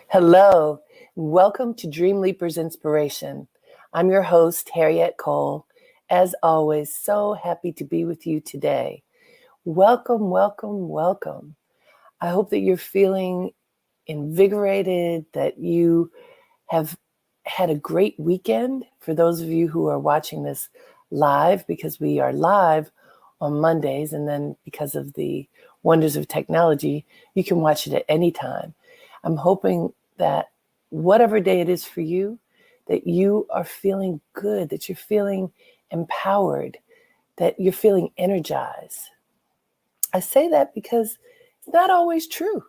Hello, welcome to Dreamleapers Inspiration. I'm your host, Harriet Cole. As always, so happy to be with you today. Welcome, welcome, welcome. I hope that you're feeling invigorated, that you have had a great weekend. For those of you who are watching this live, because we are live on Mondays, and then because of the wonders of technology, you can watch it at any time. I'm hoping that whatever day it is for you, that you are feeling good, that you're feeling empowered, that you're feeling energized. I say that because it's not always true.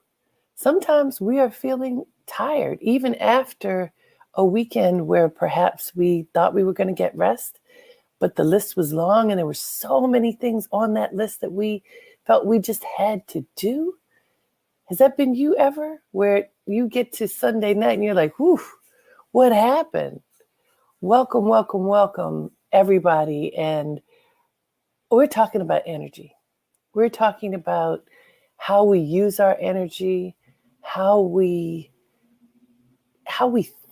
Sometimes we are feeling tired, even after a weekend where perhaps we thought we were going to get rest, but the list was long and there were so many things on that list that we felt we just had to do. Has that been you ever, where you get to Sunday night and you're like, whew, what happened? Welcome, welcome, welcome, everybody. And we're talking about energy. We're talking about how we use our energy, how we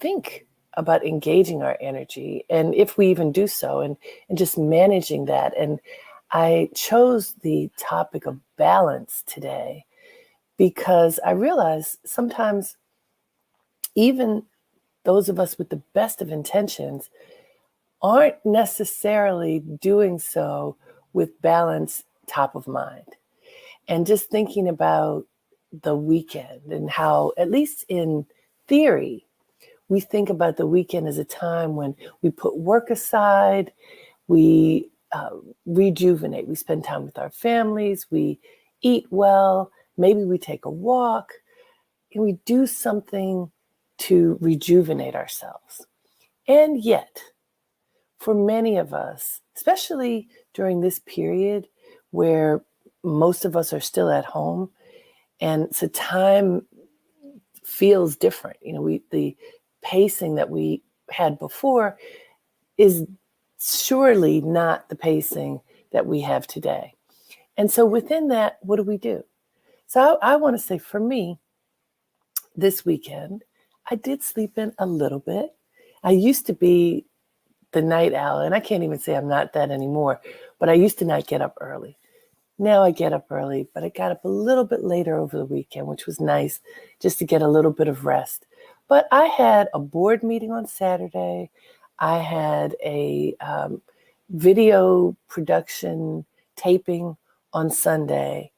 think about engaging our energy, and if we even do so, and just managing that. And I chose the topic of balance today because I realize sometimes even those of us with the best of intentions aren't necessarily doing so with balance top of mind. And just thinking about the weekend and how, at least in theory, we think about the weekend as a time when we put work aside, we rejuvenate, we spend time with our families, we eat well, maybe we take a walk, and we do something to rejuvenate ourselves. And yet, for many of us, especially during this period where most of us are still at home, and so time feels different. The pacing that we had before is surely not the pacing that we have today. And so within that, what do? So I want to say, for me, this weekend, I did sleep in a little bit. I used to be the night owl, and I can't even say I'm not that anymore, but I used to not get up early. Now I get up early, but I got up a little bit later over the weekend, which was nice, just to get a little bit of rest. But I had a board meeting on Saturday. I had a video production taping on Sunday.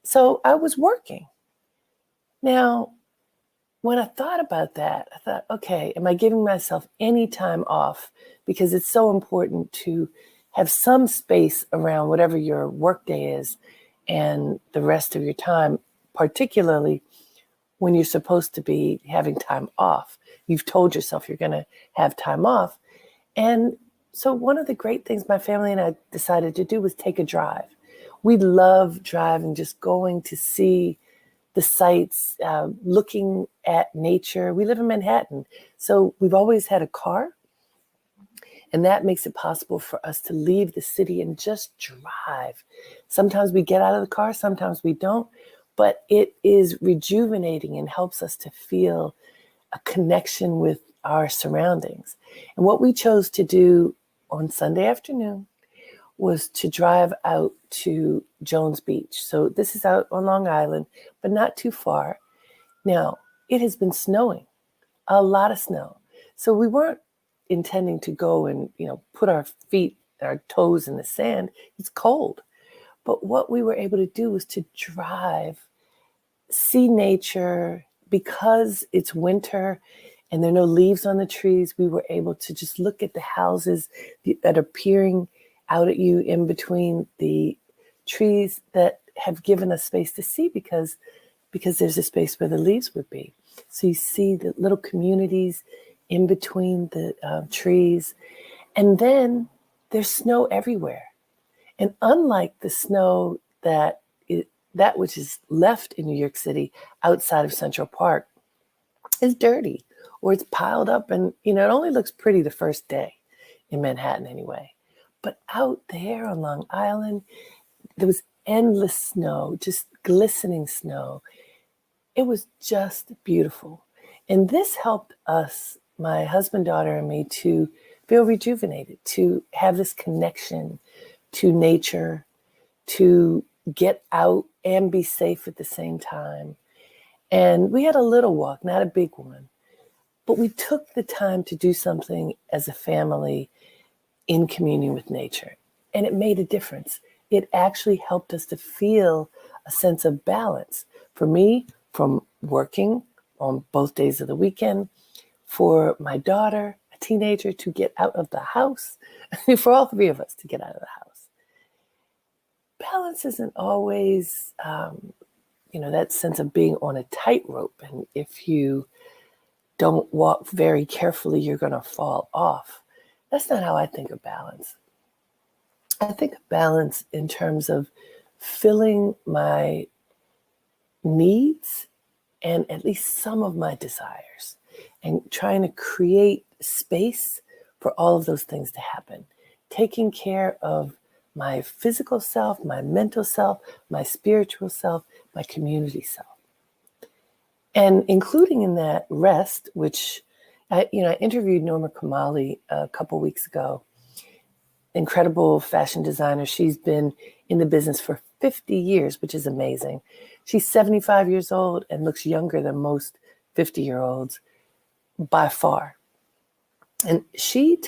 So I was working. Now, when I thought about that, I thought, okay, am I giving myself any time off? Because it's so important to have some space around whatever your workday is and the rest of your time, particularly when you're supposed to be having time off. You've told yourself you're going to have time off. And so one of the great things my family and I decided to do was take a drive. We love driving, just going to see the sights, looking at nature. We live in Manhattan, so we've always had a car, and that makes it possible for us to leave the city and just drive. Sometimes we get out of the car, sometimes we don't, but it is rejuvenating and helps us to feel a connection with our surroundings. And what we chose to do on Sunday afternoon was to drive out to Jones Beach. So this is out on Long Island, but not too far. Now, it has been snowing, a lot of snow. So we weren't intending to go and, put our feet, our toes in the sand. It's cold. But what we were able to do was to drive, see nature. Because it's winter and there are no leaves on the trees, we were able to just look at the houses that are peering out at you in between the trees that have given us space to see because there's a space where the leaves would be. So you see the little communities in between the trees. And then there's snow everywhere. And unlike the snow that which is left in New York City outside of Central Park is dirty, or it's piled up, and it only looks pretty the first day in Manhattan anyway. But out there on Long Island, there was endless snow, just glistening snow. It was just beautiful. And this helped us, my husband, daughter, and me, to feel rejuvenated, to have this connection to nature, to get out and be safe at the same time. And we had a little walk, not a big one, but we took the time to do something as a family in communion with nature. And it made a difference. It actually helped us to feel a sense of balance. For me, from working on both days of the weekend, for my daughter, a teenager, to get out of the house, for all three of us to get out of the house. Balance isn't always, that sense of being on a tightrope. And if you don't walk very carefully, you're going to fall off. That's not how I think of balance. I think of balance in terms of filling my needs and at least some of my desires and trying to create space for all of those things to happen. Taking care of my physical self, my mental self, my spiritual self, my community self. And including in that rest, which I interviewed Norma Kamali a couple weeks ago, incredible fashion designer. She's been in the business for 50 years, which is amazing. She's 75 years old and looks younger than most 50-year-olds by far. And she's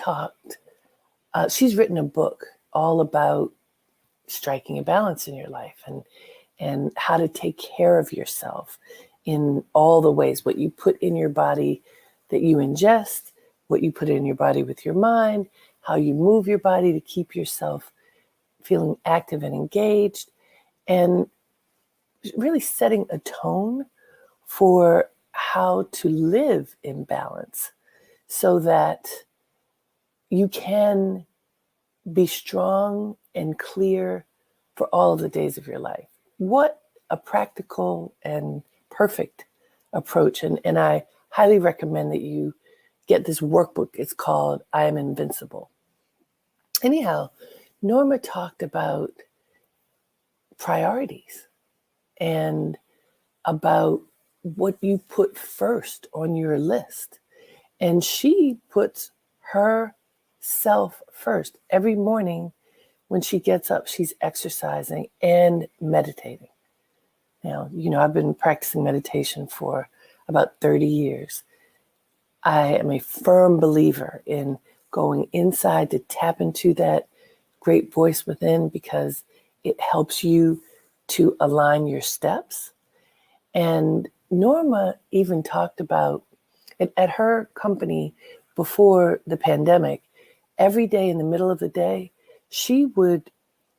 written a book all about striking a balance in your life and how to take care of yourself in all the ways, what you put in your body that you ingest, what you put in your body with your mind, how you move your body to keep yourself feeling active and engaged, and really setting a tone for how to live in balance so that you can be strong and clear for all of the days of your life. What a practical and perfect approach. And I highly recommend that you get this workbook. It's called I Am Invincible. Anyhow, Norma talked about priorities and about what you put first on your list. And she puts herself first. Every morning when she gets up, she's exercising and meditating. Now, I've been practicing meditation for about 30 years. I am a firm believer in going inside to tap into that great voice within because it helps you to align your steps. And Norma even talked about at her company before the pandemic, every day in the middle of the day, she would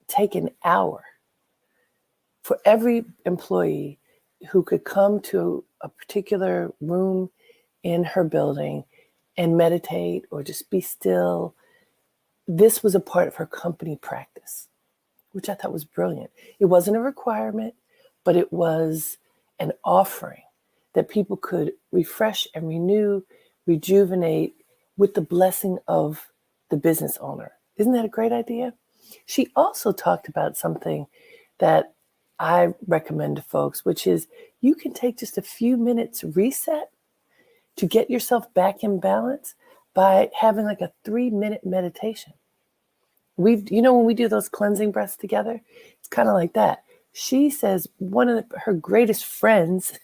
take an hour for every employee who could come to a particular room in her building and meditate or just be still. This was a part of her company practice, which I thought was brilliant. It wasn't a requirement, but it was an offering that people could refresh and renew, rejuvenate with the blessing of the business owner. Isn't that a great idea? She also talked about something that I recommend to folks, which is you can take just a few minutes reset to get yourself back in balance by having like a 3-minute meditation. When we do those cleansing breaths together, it's kind of like that. She says one of her greatest friends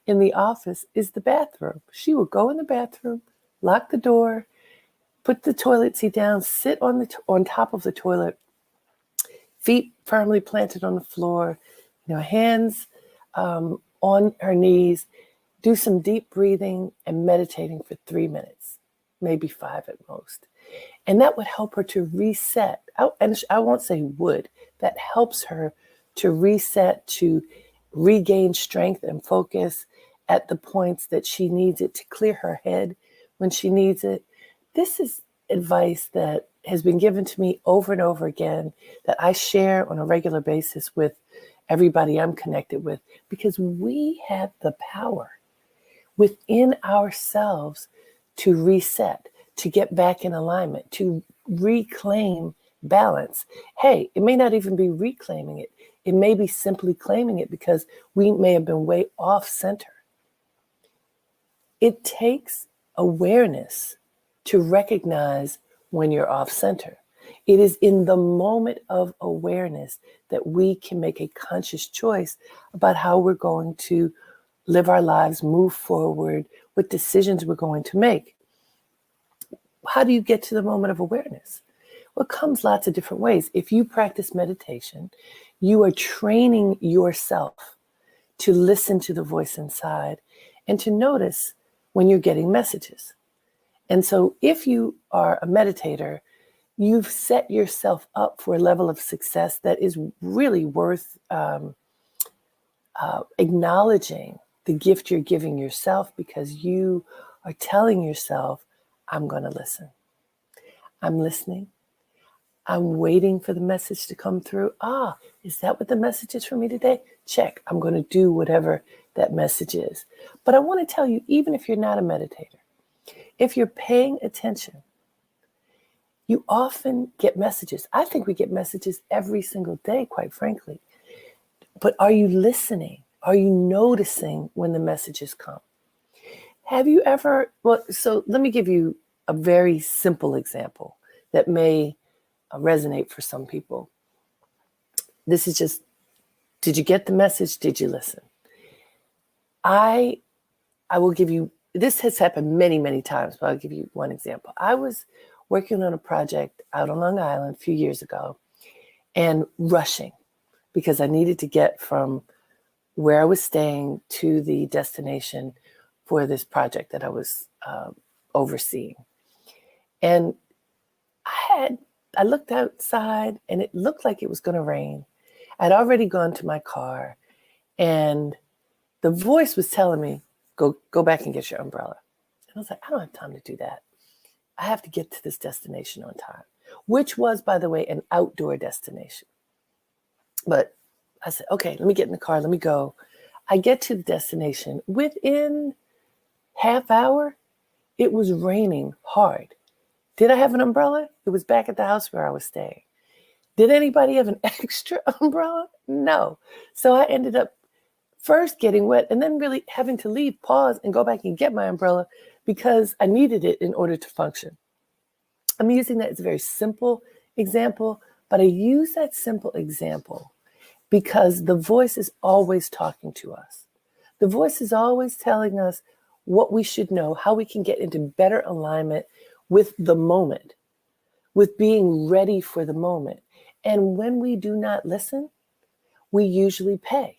in the office is the bathroom. She will go in the bathroom, lock the door, put the toilet seat down, sit on top of the toilet, feet firmly planted on the floor, hands on her knees, do some deep breathing and meditating for 3 minutes, maybe 5 at most. And that would help her to reset. And I won't say would, that helps her to reset, to regain strength and focus at the points that she needs it, to clear her head when she needs it. This is advice that has been given to me over and over again that I share on a regular basis with everybody I'm connected with, because we have the power within ourselves to reset, to get back in alignment, to reclaim balance. Hey, it may not even be reclaiming it. It may be simply claiming it because we may have been way off center. It takes awareness to recognize when you're off center. It is in the moment of awareness that we can make a conscious choice about how we're going to live our lives, move forward, what decisions we're going to make. How do you get to the moment of awareness? Well, it comes lots of different ways. If you practice meditation, you are training yourself to listen to the voice inside and to notice when you're getting messages. And so if you are a meditator, you've set yourself up for a level of success that is really worth acknowledging the gift you're giving yourself, because you are telling yourself, I'm going to listen. I'm listening. I'm waiting for the message to come through. Is that what the message is for me today? Check. I'm going to do whatever that message is. But I want to tell you, even if you're not a meditator, if you're paying attention, you often get messages. I think we get messages every single day, quite frankly. But are you listening? Are you noticing when the messages come? Have you ever, so let me give you a very simple example that may resonate for some people. This is just, did you get the message? Did you listen? I will give you, this has happened many, many times, but I'll give you one example. I was working on a project out on Long Island a few years ago and rushing because I needed to get from where I was staying to the destination for this project that I was overseeing. And I looked outside and it looked like it was going to rain. I'd already gone to my car and the voice was telling me, go back and get your umbrella. And I was like, I don't have time to do that. I have to get to this destination on time, which was, by the way, an outdoor destination. But I said, okay, let me get in the car. Let me go. I get to the destination. Within half hour, it was raining hard. Did I have an umbrella? It was back at the house where I was staying. Did anybody have an extra umbrella? No. So I ended up first getting wet and then really having to leave, pause, and go back and get my umbrella because I needed it in order to function. I'm using that as a very simple example, but I use that simple example because the voice is always talking to us. The voice is always telling us what we should know, how we can get into better alignment with the moment, with being ready for the moment. And when we do not listen, we usually pay.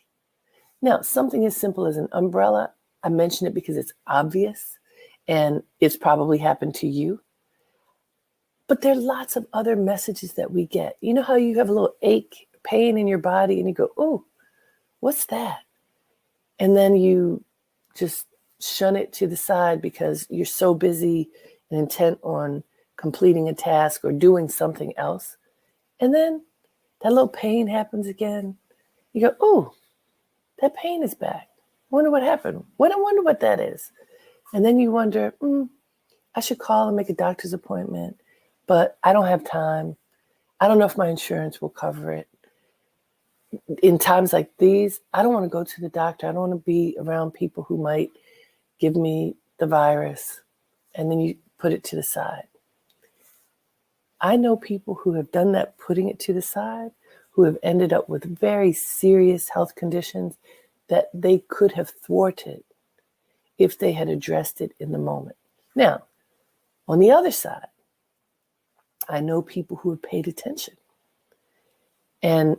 Now, something as simple as an umbrella, I mention it because it's obvious and it's probably happened to you. But there are lots of other messages that we get. You know how you have a little ache, pain in your body and you go, oh, what's that? And then you just shun it to the side because you're so busy and intent on completing a task or doing something else. And then that little pain happens again. You go, oh, that pain is back. I wonder what happened. I wonder what that is. And then you wonder, I should call and make a doctor's appointment, but I don't have time. I don't know if my insurance will cover it. In times like these, I don't want to go to the doctor. I don't want to be around people who might give me the virus. And then you put it to the side. I know people who have done that, putting it to the side, who have ended up with very serious health conditions that they could have thwarted if they had addressed it in the moment. Now, on the other side, I know people who have paid attention. And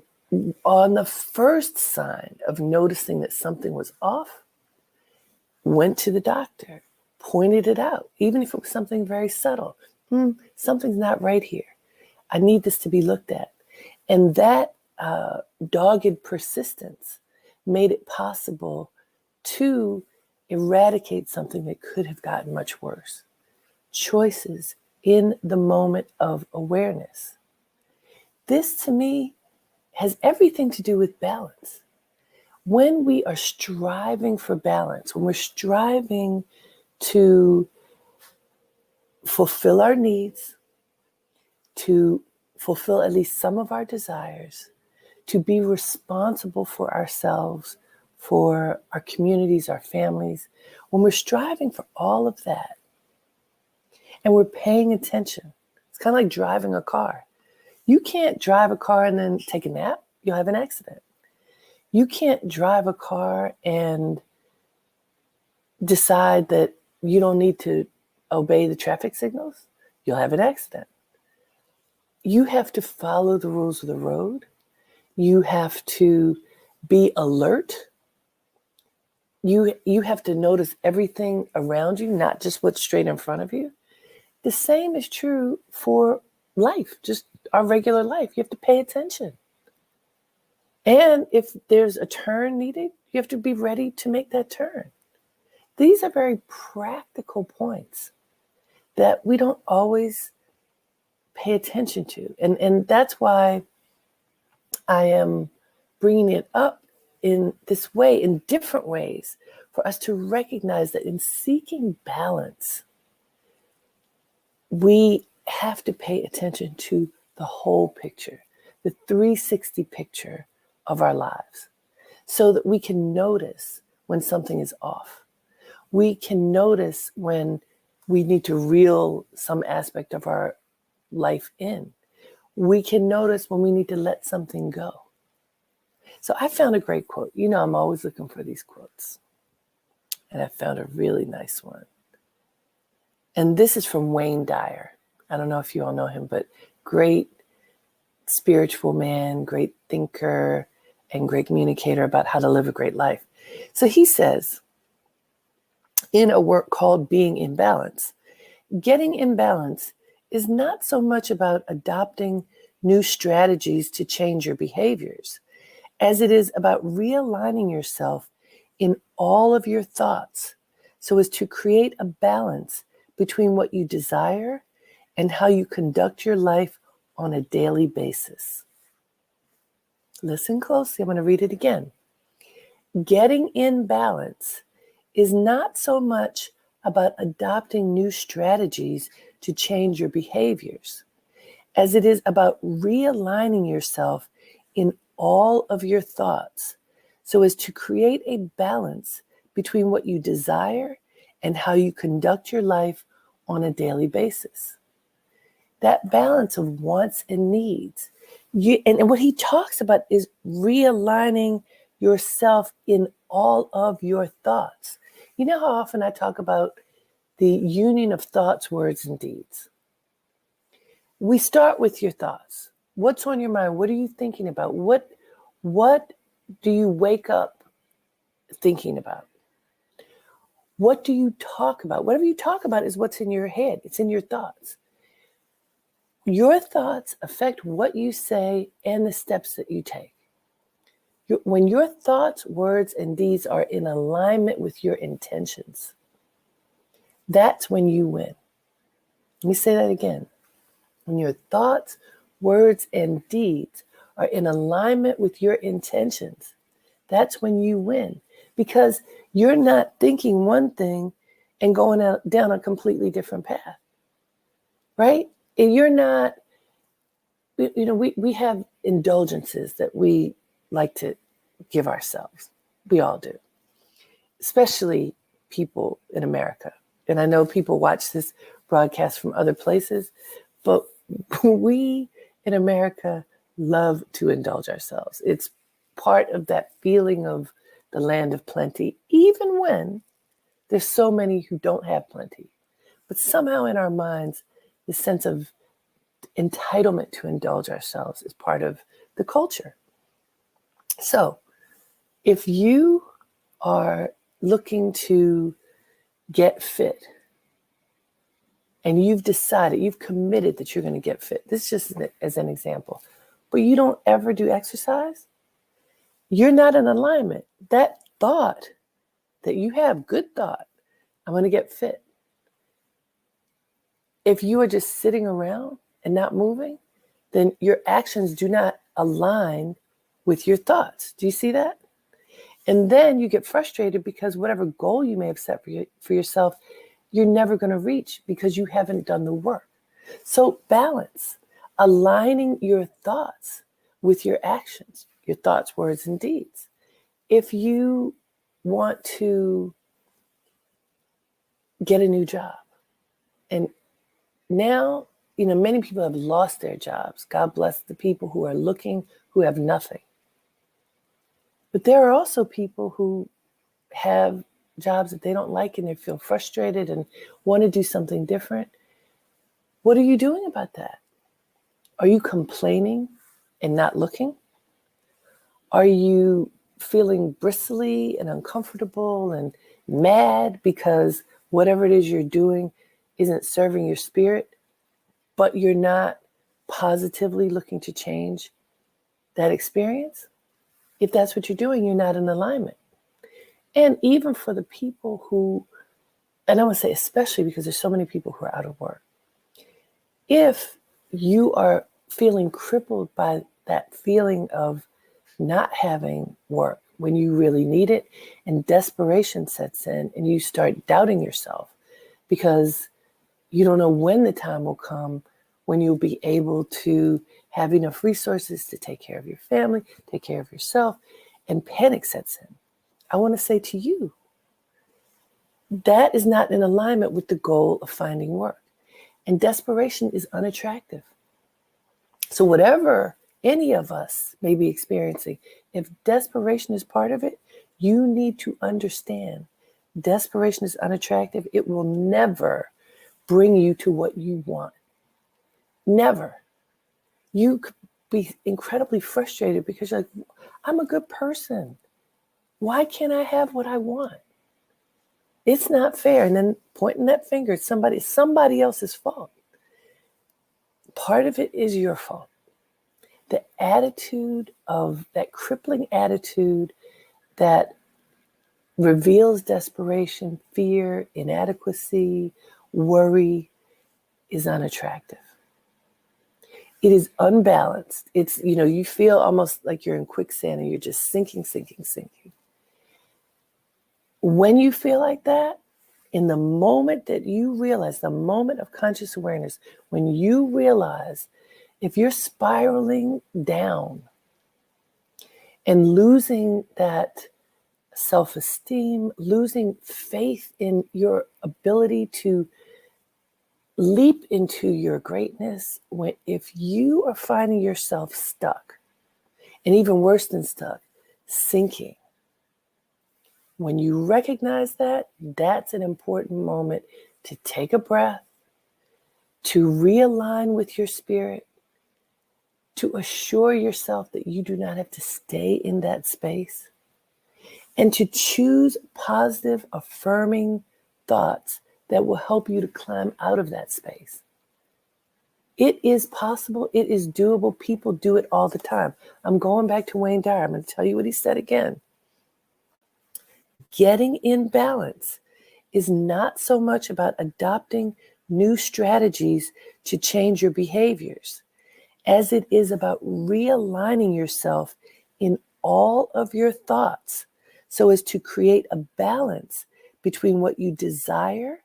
on the first sign of noticing that something was off, went to the doctor, pointed it out, even if it was something very subtle. Something's not right here. I need this to be looked at. And that dogged persistence made it possible to eradicate something that could have gotten much worse. Choices in the moment of awareness. This, to me, has everything to do with balance. When we are striving for balance, when we're striving to fulfill our needs, to fulfill at least some of our desires, to be responsible for ourselves for our communities, our families, when we're striving for all of that and we're paying attention, it's kind of like driving a car. You can't drive a car and then take a nap. You'll have an accident. You can't drive a car and decide that you don't need to obey the traffic signals. You'll have an accident. You have to follow the rules of the road. You have to be alert. You have to notice everything around you, not just what's straight in front of you. The same is true for life, just our regular life. You have to pay attention. And if there's a turn needed, you have to be ready to make that turn. These are very practical points that we don't always pay attention to. And that's why I am bringing it up in this way, in different ways, for us to recognize that in seeking balance, we have to pay attention to the whole picture, the 360 picture of our lives, so that we can notice when something is off. We can notice when we need to reel some aspect of our life in. We can notice when we need to let something go. So I found a great quote. You know, I'm always looking for these quotes. And I found a really nice one. And this is from Wayne Dyer. I don't know if you all know him, but great spiritual man, great thinker, and great communicator about how to live a great life. So he says, in a work called Being in Balance, getting in balance is not so much about adopting new strategies to change your behaviors, as it is about realigning yourself in all of your thoughts so as to create a balance between what you desire and how you conduct your life on a daily basis. Listen closely, I'm going to read it again. Getting in balance is not so much about adopting new strategies to change your behaviors, as it is about realigning yourself in all of your thoughts so as to create a balance between what you desire and how you conduct your life on a daily basis. That balance of wants and needs. And what he talks about is realigning yourself in all of your thoughts. You know how often I talk about the union of thoughts, words, and deeds? We start with your thoughts. What's on your mind? What are you thinking about? What do you wake up thinking about? What do you talk about? Whatever you talk about is what's in your head. It's in your thoughts. Your thoughts affect what you say and the steps that you take. When your thoughts, words, and deeds are in alignment with your intentions, that's when you win. Let me say that again. When your thoughts, words, and deeds are in alignment with your intentions, that's when you win. Because you're not thinking one thing and going down a completely different path, right? And you're not, we have indulgences that we like to give ourselves. We all do, especially people in America. And I know people watch this broadcast from other places, but we in America love to indulge ourselves. It's part of that feeling of the land of plenty, even when there's so many who don't have plenty. But somehow in our minds, the sense of entitlement to indulge ourselves is part of the culture. So if you are looking to get fit and you've decided, you've committed that you're going to get fit, this is just as an example, but you don't ever do exercise, you're not in alignment. That thought that you have, good thought, I'm going to get fit. If you are just sitting around and not moving, then your actions do not align with your thoughts. Do you see that? And then you get frustrated because whatever goal you may have set for yourself, you're never going to reach because you haven't done the work. So balance, aligning your thoughts with your actions, your thoughts, words, and deeds. If you want to get a new job, and now, many people have lost their jobs. God bless the people who are looking, who have nothing. But there are also people who have jobs that they don't like and they feel frustrated and want to do something different. What are you doing about that? Are you complaining and not looking? Are you feeling bristly and uncomfortable and mad because whatever it is you're doing isn't serving your spirit, but you're not positively looking to change that experience? If that's what you're doing, you're not in alignment. And even for the people who, and I would say especially because there's so many people who are out of work, if you are feeling crippled by that feeling of not having work when you really need it, and desperation sets in and you start doubting yourself because you don't know when the time will come when you'll be able to have enough resources to take care of your family, take care of yourself, and panic sets in. I want to say to you, that is not in alignment with the goal of finding work. And desperation is unattractive. So whatever any of us may be experiencing, if desperation is part of it, you need to understand desperation is unattractive. It will never bring you to what you want. Never. You could be incredibly frustrated because you're like, I'm a good person. Why can't I have what I want? It's not fair. And then pointing that finger at somebody else's fault. Part of it is your fault. The attitude of that crippling attitude that reveals desperation, fear, inadequacy, worry is unattractive. It is unbalanced. It's, you feel almost like you're in quicksand and you're just sinking. When you feel like that, in the moment that you realize, the moment of conscious awareness, when you realize if you're spiraling down and losing that self-esteem, losing faith in your ability to leap into your greatness, if you are finding yourself stuck, and even worse than stuck, sinking, when you recognize that, that's an important moment to take a breath, to realign with your spirit, to assure yourself that you do not have to stay in that space, and to choose positive, affirming thoughts that will help you to climb out of that space. It is possible. It is doable. People do it all the time. I'm going back to Wayne Dyer. I'm going to tell you what he said again. Getting in balance is not so much about adopting new strategies to change your behaviors as it is about realigning yourself in all of your thoughts so as to create a balance between what you desire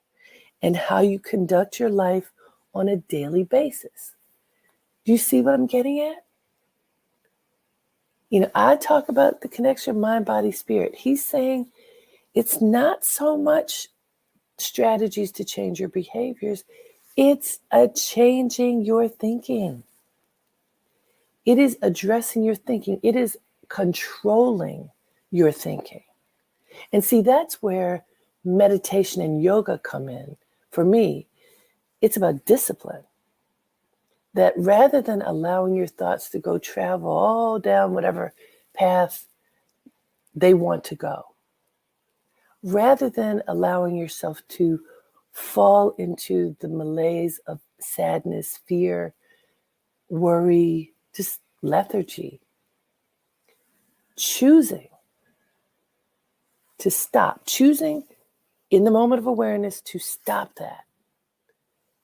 and how you conduct your life on a daily basis. Do you see what I'm getting at? I talk about the connection mind, body, spirit. He's saying it's not so much strategies to change your behaviors. It's a changing your thinking. It is addressing your thinking. It is controlling your thinking. And see, that's where meditation and yoga come in. For me, it's about discipline. That rather than allowing your thoughts to go travel all down whatever path they want to go, rather than allowing yourself to fall into the malaise of sadness, fear, worry, just lethargy, choosing to stop, choosing in the moment of awareness to stop that,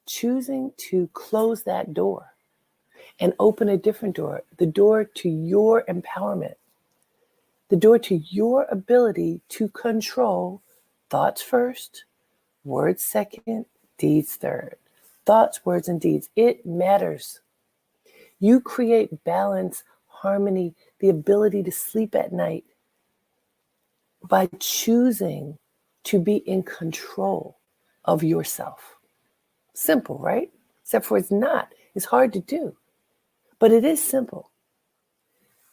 choosing to close that door and open a different door, the door to your empowerment, the door to your ability to control thoughts first, words second, deeds third. Thoughts, words, and deeds. It matters. You create balance, harmony, the ability to sleep at night by choosing to be in control of yourself. Simple, right? Except for it's not. It's hard to do, but it is simple.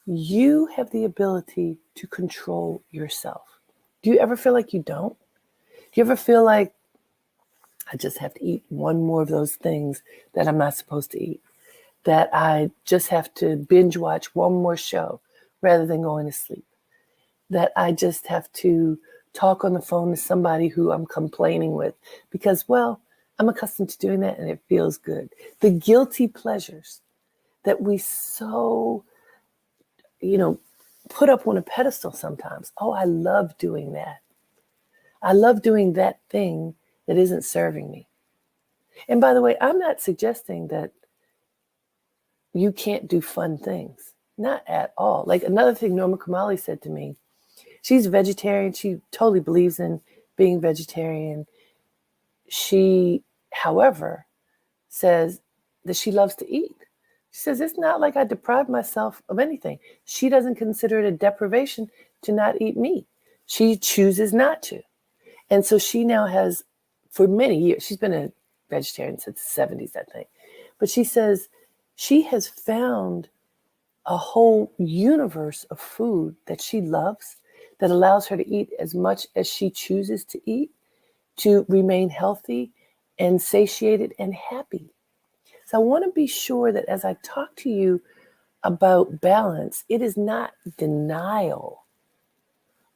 You have the ability to control yourself. Do you ever feel like you don't? Do you ever feel like I just have to eat one more of those things that I'm not supposed to eat? That I just have to binge watch one more show rather than going to sleep? That I just have to talk on the phone to somebody who I'm complaining with because, well, I'm accustomed to doing that and it feels good. The guilty pleasures that we so, put up on a pedestal sometimes. Oh, I love doing that. I love doing that thing that isn't serving me. And by the way, I'm not suggesting that you can't do fun things. Not at all. Like another thing Norma Kamali said to me, she's a vegetarian. She totally believes in being vegetarian. She, however, says that she loves to eat. She says, it's not like I deprive myself of anything. She doesn't consider it a deprivation to not eat meat. She chooses not to. And so she now has, for many years, she's been a vegetarian since the 70s, I think. But she says she has found a whole universe of food that she loves that allows her to eat as much as she chooses to eat to remain healthy and satiated and happy. So I want to be sure that as I talk to you about balance, it is not denial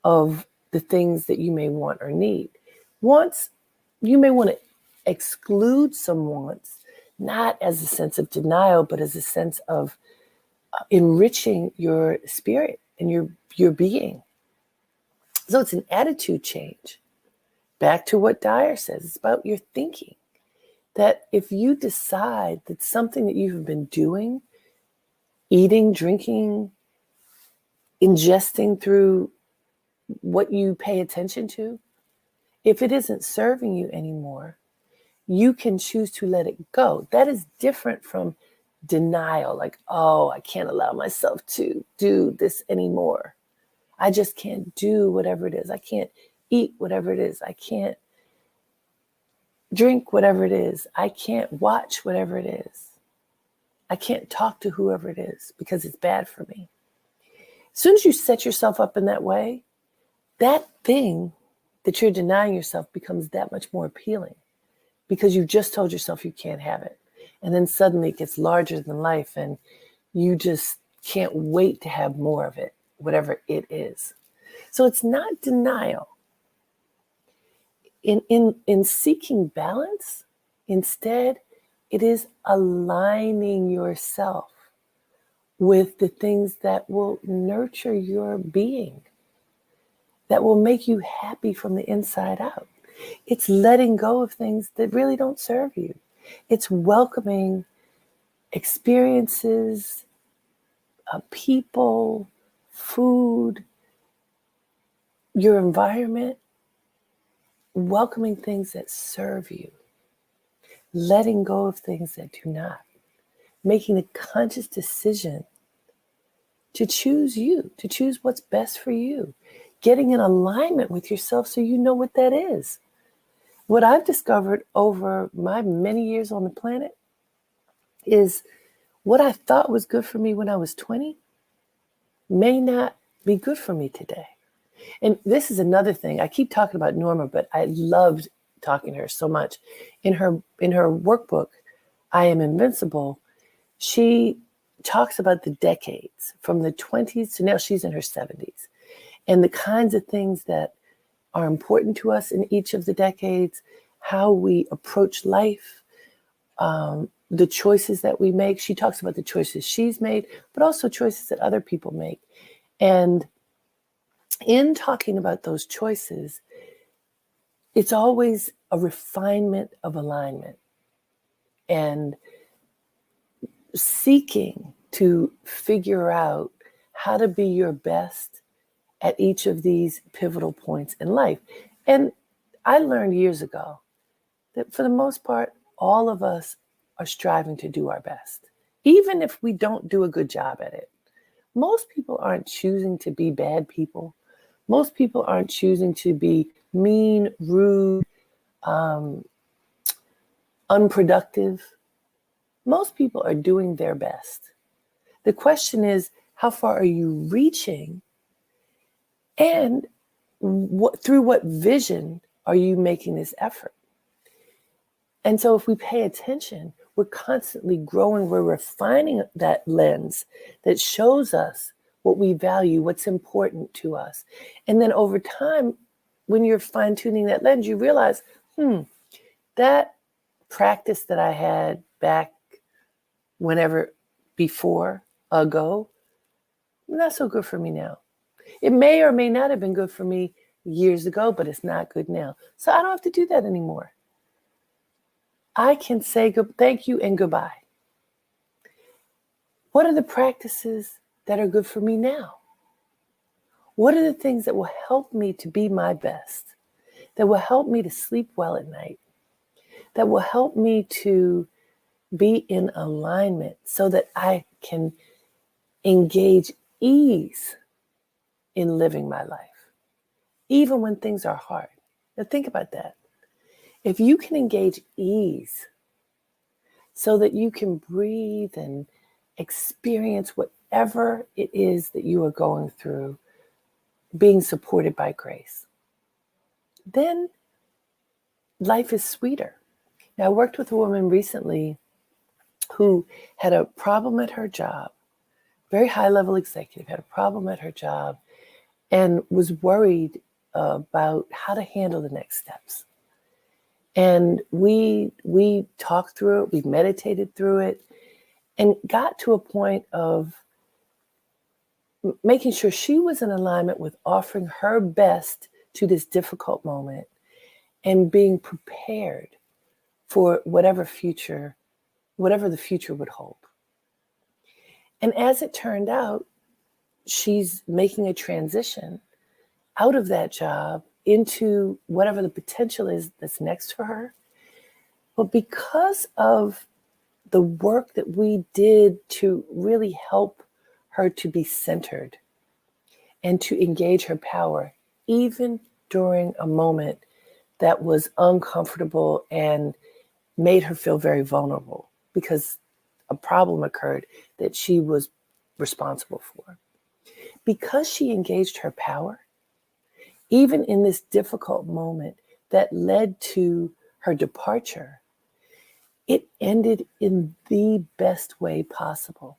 of the things that you may want or need. Wants, you may want to exclude some wants, not as a sense of denial, but as a sense of enriching your spirit and your being. So it's an attitude change. Back to what Dyer says, it's about your thinking. That if you decide that something that you've been doing, eating, drinking, ingesting through what you pay attention to, if it isn't serving you anymore, you can choose to let it go. That is different from denial, like, oh, I can't allow myself to do this anymore. I just can't do whatever it is. I can't eat whatever it is. I can't drink whatever it is. I can't watch whatever it is. I can't talk to whoever it is because it's bad for me. As soon as you set yourself up in that way, that thing that you're denying yourself becomes that much more appealing because you just told yourself you can't have it. And then suddenly it gets larger than life and you just can't wait to have more of it, whatever it is. So it's not denial. In seeking balance, instead, it is aligning yourself with the things that will nurture your being, that will make you happy from the inside out. It's letting go of things that really don't serve you. It's welcoming experiences, people, food, your environment, welcoming things that serve you, letting go of things that do not, making a conscious decision to choose you, to choose what's best for you, getting in alignment with yourself so you know what that is. What I've discovered over my many years on the planet is what I thought was good for me when I was 20 may not be good for me today. And this is another thing. I keep talking about Norma, but I loved talking to her so much. In her workbook, I Am Invincible, she talks about the decades from the 20s to now she's in her 70s and the kinds of things that are important to us in each of the decades, how we approach life, the choices that we make. She talks about the choices she's made, but also choices that other people make. And in talking about those choices, it's always a refinement of alignment and seeking to figure out how to be your best at each of these pivotal points in life. And I learned years ago that for the most part, all of us are striving to do our best, even if we don't do a good job at it. Most people aren't choosing to be bad people. Most people aren't choosing to be mean, rude, unproductive. Most people are doing their best. The question is, how far are you reaching, and through what vision are you making this effort? And so if we pay attention, we're constantly growing, we're refining that lens that shows us what we value, what's important to us. And then over time, when you're fine tuning that lens, you realize, that practice that I had back whenever before ago, not so good for me now. It may or may not have been good for me years ago, but it's not good now. So I don't have to do that anymore. I can say thank you and goodbye. What are the practices that are good for me now? What are the things that will help me to be my best, that will help me to sleep well at night, that will help me to be in alignment so that I can engage ease in living my life, even when things are hard? Now think about that. If you can engage ease so that you can breathe and experience whatever it is that you are going through, being supported by grace, then life is sweeter. Now, I worked with a woman recently who had a problem at her job, very high level executive, had a problem at her job and was worried about how to handle the next steps. And we talked through it, we meditated through it, and got to a point of making sure she was in alignment with offering her best to this difficult moment and being prepared for whatever the future would hold. And as it turned out, she's making a transition out of that job into whatever the potential is that's next for her. But because of the work that we did to really help her to be centered and to engage her power, even during a moment that was uncomfortable and made her feel very vulnerable because a problem occurred that she was responsible for. Because she engaged her power, even in this difficult moment that led to her departure, it ended in the best way possible,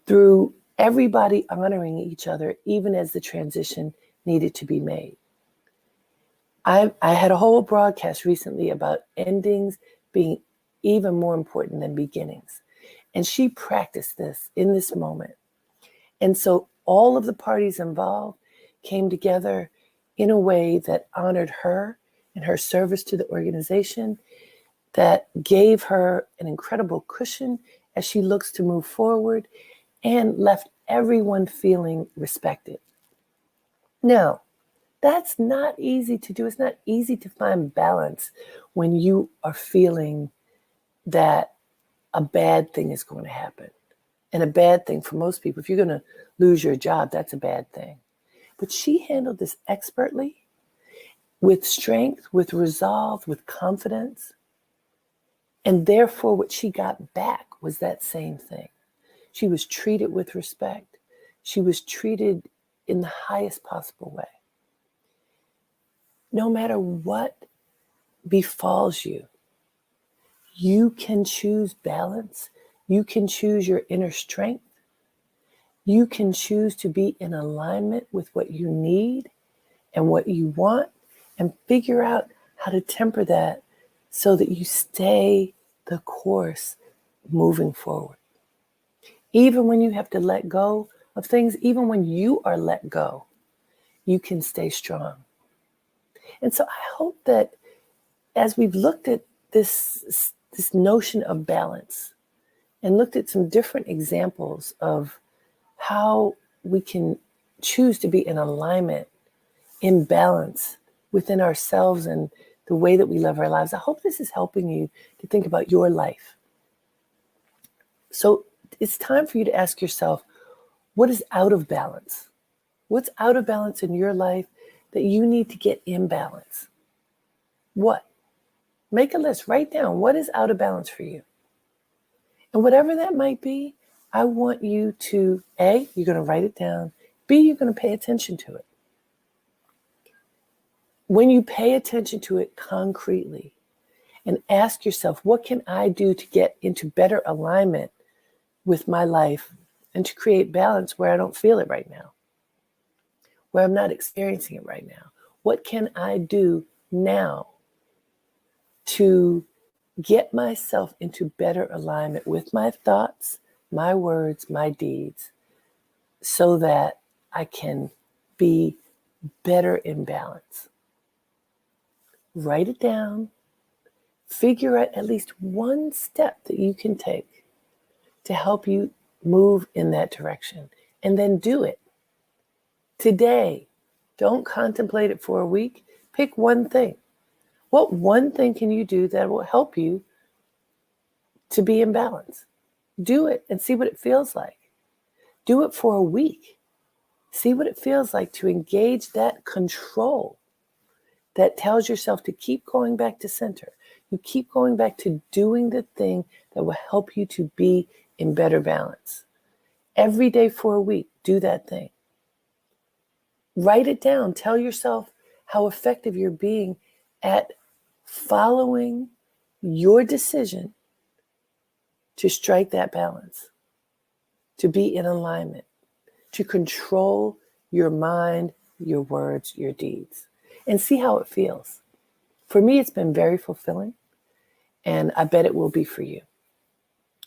through everybody honoring each other, even as the transition needed to be made. I had a whole broadcast recently about endings being even more important than beginnings. And she practiced this in this moment. And so all of the parties involved came together in a way that honored her and her service to the organization, that gave her an incredible cushion as she looks to move forward, and left everyone feeling respected. Now, that's not easy to do. It's not easy to find balance when you are feeling that a bad thing is going to happen. And a bad thing for most people, if you're going to lose your job, that's a bad thing. But she handled this expertly, with strength, with resolve, with confidence. And therefore, what she got back was that same thing. She was treated with respect. She was treated in the highest possible way. No matter what befalls you, you can choose balance. You can choose your inner strength. You can choose to be in alignment with what you need and what you want, and figure out how to temper that so that you stay the course moving forward. Even when you have to let go of things, even when you are let go, you can stay strong. And so I hope that as we've looked at this notion of balance and looked at some different examples of how we can choose to be in alignment, in balance within ourselves and the way that we live our lives, I hope this is helping you to think about your life. So it's time for you to ask yourself, what is out of balance? What's out of balance in your life that you need to get in balance? What? Make a list. Write down what is out of balance for you. And whatever that might be, I want you to, A, you're going to write it down. B, you're going to pay attention to it. When you pay attention to it concretely and ask yourself, what can I do to get into better alignment with my life and to create balance where I don't feel it right now, where I'm not experiencing it right now? What can I do now to get myself into better alignment with my thoughts, my words, my deeds, so that I can be better in balance? Write it down. Figure out at least one step that you can take to help you move in that direction, and then do it today. Don't contemplate it for a week. Pick one thing. What one thing can you do that will help you to be in balance? Do it and see what it feels like. Do it for a week. See what it feels like to engage that control that tells yourself to keep going back to center. You keep going back to doing the thing that will help you to be in better balance. Every day for a week, do that thing. Write it down. Tell yourself how effective you're being at following your decision to strike that balance, to be in alignment, to control your mind, your words, your deeds, and see how it feels. For me, it's been very fulfilling, and I bet it will be for you.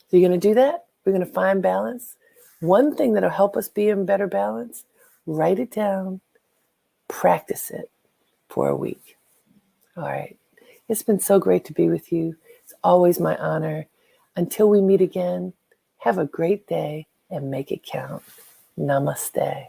So you're going to do that? We're going to find balance. One thing that'll help us be in better balance, write it down, practice it for a week. All right. It's been so great to be with you. It's always my honor. Until we meet again, have a great day and make it count. Namaste.